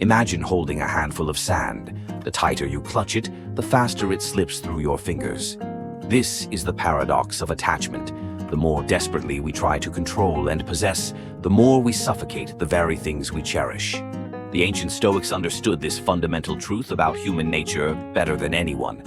Imagine holding a handful of sand. The tighter you clutch it, the faster it slips through your fingers. This is the paradox of attachment. The more desperately we try to control and possess, the more we suffocate the very things we cherish. The ancient Stoics understood this fundamental truth about human nature better than anyone.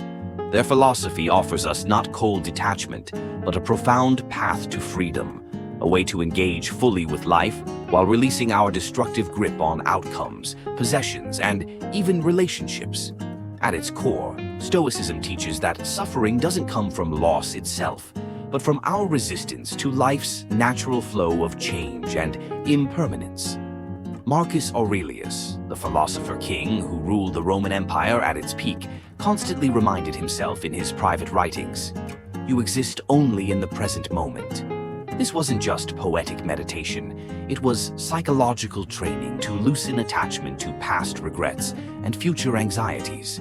Their philosophy offers us not cold detachment, but a profound path to freedom, a way to engage fully with life while releasing our destructive grip on outcomes, possessions, and even relationships. At its core, Stoicism teaches that suffering doesn't come from loss itself, but from our resistance to life's natural flow of change and impermanence. Marcus Aurelius, the philosopher king who ruled the Roman Empire at its peak, constantly reminded himself in his private writings, "You exist only in the present moment." This wasn't just poetic meditation, it was psychological training to loosen attachment to past regrets and future anxieties.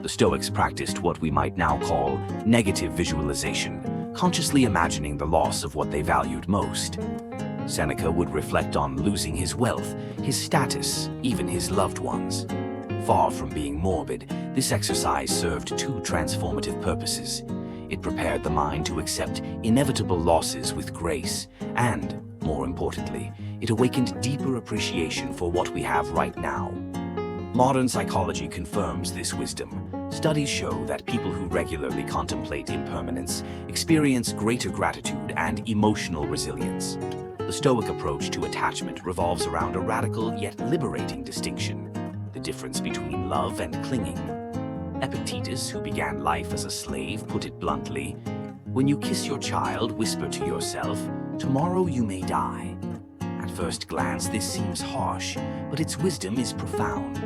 The Stoics practiced what we might now call negative visualization, consciously imagining the loss of what they valued most. Seneca would reflect on losing his wealth, his status, even his loved ones. Far from being morbid, this exercise served two transformative purposes. It prepared the mind to accept inevitable losses with grace, and, more importantly, it awakened deeper appreciation for what we have right now. Modern psychology confirms this wisdom. Studies show that people who regularly contemplate impermanence experience greater gratitude and emotional resilience. The Stoic approach to attachment revolves around a radical yet liberating distinction: the difference between love and clinging. Epictetus, who began life as a slave, put it bluntly, "When you kiss your child, whisper to yourself, 'Tomorrow you may die.'" At first glance, this seems harsh, but its wisdom is profound.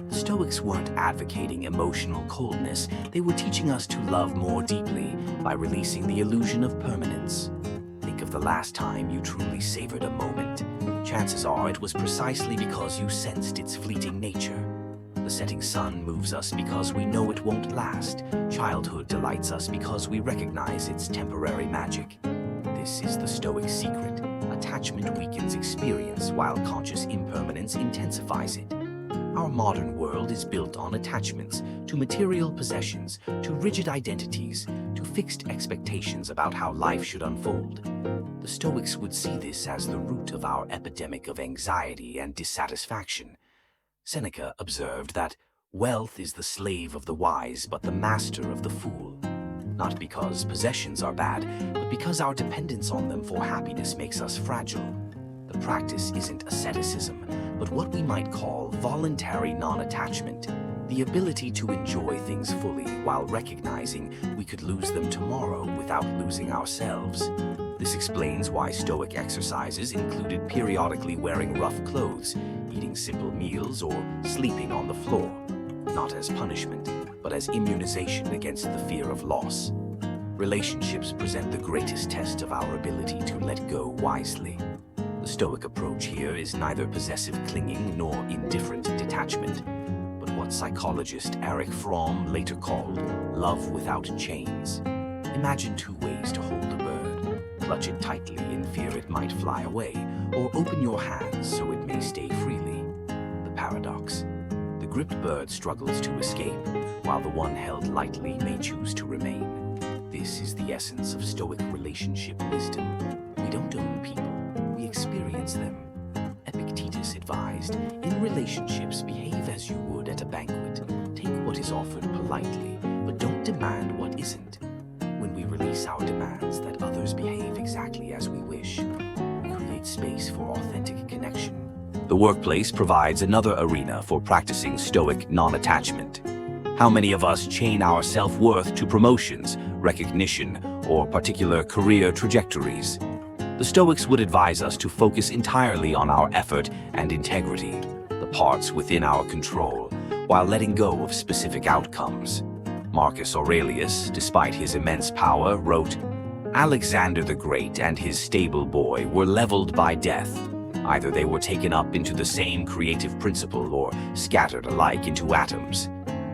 The Stoics weren't advocating emotional coldness, they were teaching us to love more deeply by releasing the illusion of permanence. Think of the last time you truly savored a moment. Chances are it was precisely because you sensed its fleeting nature. The setting sun moves us because we know it won't last. Childhood delights us because we recognize its temporary magic. This is the Stoic secret. Attachment weakens experience while conscious impermanence intensifies it. Our modern world is built on attachments to material possessions, to rigid identities, to fixed expectations about how life should unfold. The Stoics would see this as the root of our epidemic of anxiety and dissatisfaction. Seneca observed that wealth is the slave of the wise but the master of the fool. Not because possessions are bad, but because our dependence on them for happiness makes us fragile. The practice isn't asceticism, but what we might call voluntary non-attachment, the ability to enjoy things fully while recognizing we could lose them tomorrow without losing ourselves. This explains why Stoic exercises included periodically wearing rough clothes, eating simple meals, or sleeping on the floor, not as punishment, but as immunization against the fear of loss. Relationships present the greatest test of our ability to let go wisely. The Stoic approach here is neither possessive clinging nor indifferent detachment, but what psychologist Erich Fromm later called love without chains. Imagine two ways to hold a bird. Clutch it tightly in fear it might fly away, or open your hands so it may stay freely. The paradox. The gripped bird struggles to escape, while the one held lightly may choose to remain. This is the essence of Stoic relationship wisdom. We don't own people, we experience them. Epictetus advised, in relationships, behave as you would at a banquet. Take what is offered politely, but don't demand what isn't. When we release our demands that others behave exactly as we wish, we create space for authentic connection. The workplace provides another arena for practicing Stoic non-attachment. How many of us chain our self-worth to promotions, recognition, or particular career trajectories? The Stoics would advise us to focus entirely on our effort and integrity, the parts within our control, while letting go of specific outcomes. Marcus Aurelius, despite his immense power, wrote, "Alexander the Great and his stable boy were leveled by death. Either they were taken up into the same creative principle or scattered alike into atoms."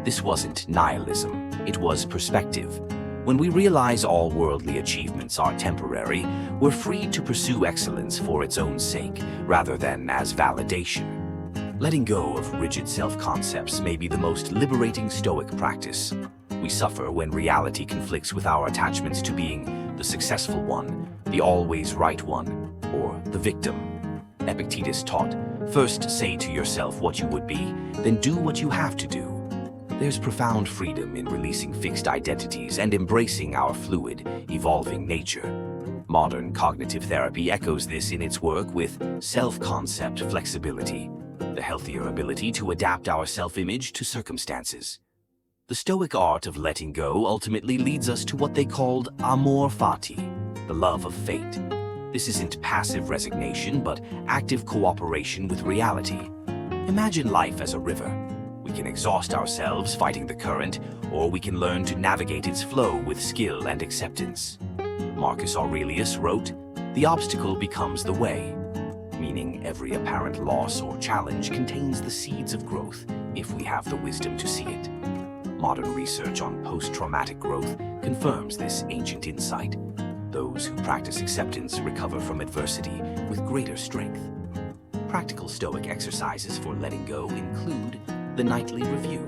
This wasn't nihilism, it was perspective. When we realize all worldly achievements are temporary, we're free to pursue excellence for its own sake, rather than as validation. Letting go of rigid self-concepts may be the most liberating Stoic practice. We suffer when reality conflicts with our attachments to being the successful one, the always right one, or the victim. Epictetus taught, first say to yourself what you would be, then do what you have to do. There's profound freedom in releasing fixed identities and embracing our fluid, evolving nature. Modern cognitive therapy echoes this in its work with self-concept flexibility, the healthier ability to adapt our self-image to circumstances. The Stoic art of letting go ultimately leads us to what they called amor fati, the love of fate. This isn't passive resignation, but active cooperation with reality. Imagine life as a river. We can exhaust ourselves fighting the current, or we can learn to navigate its flow with skill and acceptance. Marcus Aurelius wrote, "The obstacle becomes the way," meaning every apparent loss or challenge contains the seeds of growth if we have the wisdom to see it. Modern research on post-traumatic growth confirms this ancient insight. Those who practice acceptance recover from adversity with greater strength. Practical Stoic exercises for letting go include the nightly review,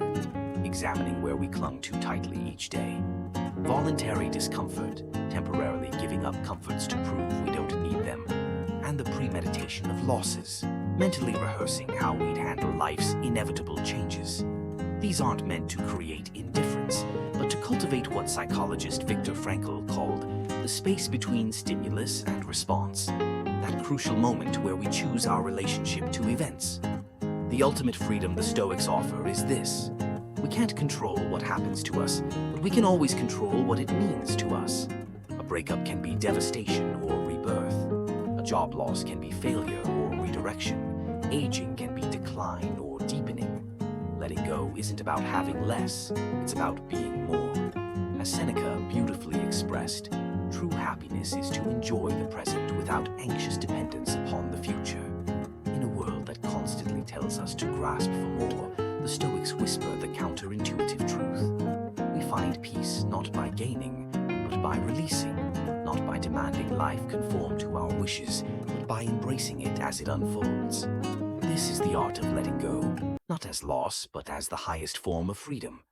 examining where we clung too tightly each day; voluntary discomfort, temporarily giving up comforts to prove we don't need them; and the premeditation of losses, mentally rehearsing how we'd handle life's inevitable changes. These aren't meant to create indifference, but to cultivate what psychologist Viktor Frankl called the space between stimulus and response, that crucial moment where we choose our relationship to events. The ultimate freedom the Stoics offer is this: we can't control what happens to us, but we can always control what it means to us. A breakup can be devastation or rebirth. A job loss can be failure or redirection. Aging can be decline or deepening. Letting go isn't about having less, it's about being more. As Seneca beautifully expressed, true happiness is to enjoy the present without anxious dependence upon the future. In a world that constantly tells us to grasp for more, the Stoics whisper the counterintuitive truth. We find peace not by gaining, but by releasing, not by demanding life conform to our wishes, but by embracing it as it unfolds. This is the art of letting go, not as loss, but as the highest form of freedom.